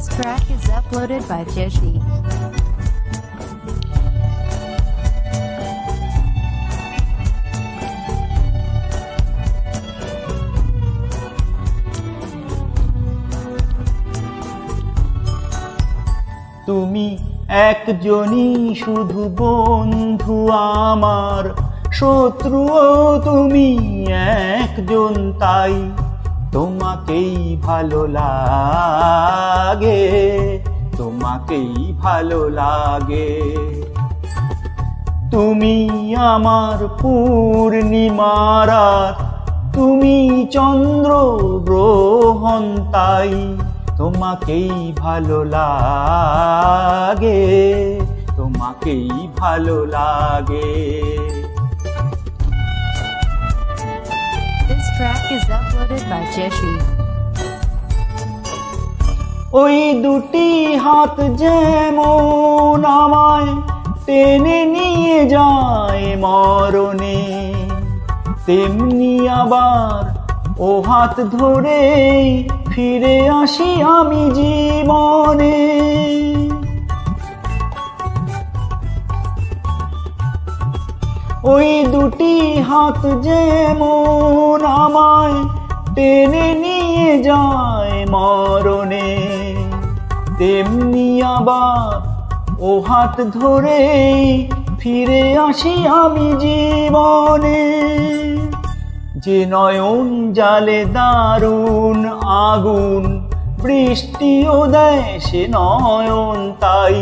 This track is uploaded by Jeshi. তুমি একজনই শুধু বন্ধু আমার, শত্রুও তুমি একজন, তাই তোমাকেই ভালো লাগে, তোমাকেই ভালো লাগে। তুমি আমার পূর্ণিমার রাত, তুমি চন্দ্র গ্রহণ, তাই তোমাকেই ভালো লাগে, তোমাকেই ভালো লাগে। This track is uploaded by Jeshi. ওই দুটি হাত যেমন আমায় টেনে নিয়ে যায় মরণে, তেমনি আবার ও হাত ধরে ফিরে আসি আমি জীবনে। ওই দুটি হাত যেমন আমায় টেনে নিয়ে যায় মরণে, তেমনি আবার ও হাত ধরে ফিরে আসি আমি জীবনে। যে নয়ন জালে দারুণ আগুন, বৃষ্টিও দেয় সে নয়ন, তাই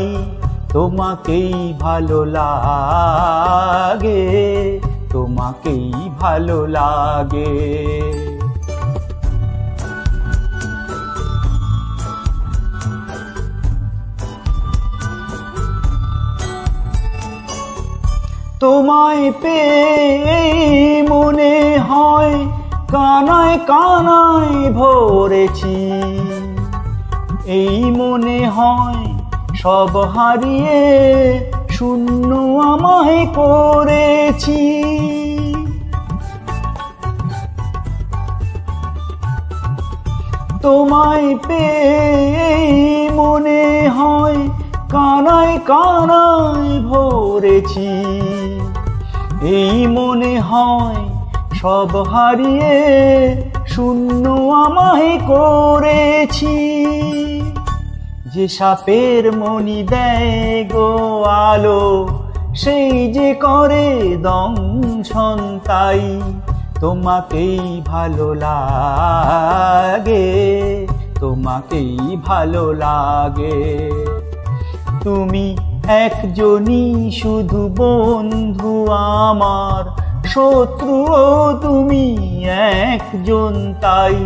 তোমাকেই ভালো লাগে, তোমাকেই ভালো লাগে। তোমায় পেয়ে মনে হয় কানায় কানায় ভরেছি, এই মনে হয় সব হারিয়ে শূন্য আমায় করেছি। তোমায় পেয়ে মনে হয় কানায় কানায় ভরেছি, এই মনে হয় সব হারিয়ে শূন্য আমায় করেছি। যে সাপের মনি দেয় গো আলো, সেই যে করে দংশন, তাই তোমাকেই ভালো লাগে, তোমাকেই ভালো লাগে। তুমি একজনই শুধু বন্ধু আমার, শত্রুও তুমি একজন, তাই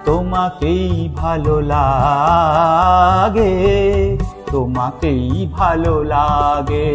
তোমাকেই ভালো লাগে, তোমাকেই ভালো লাগে।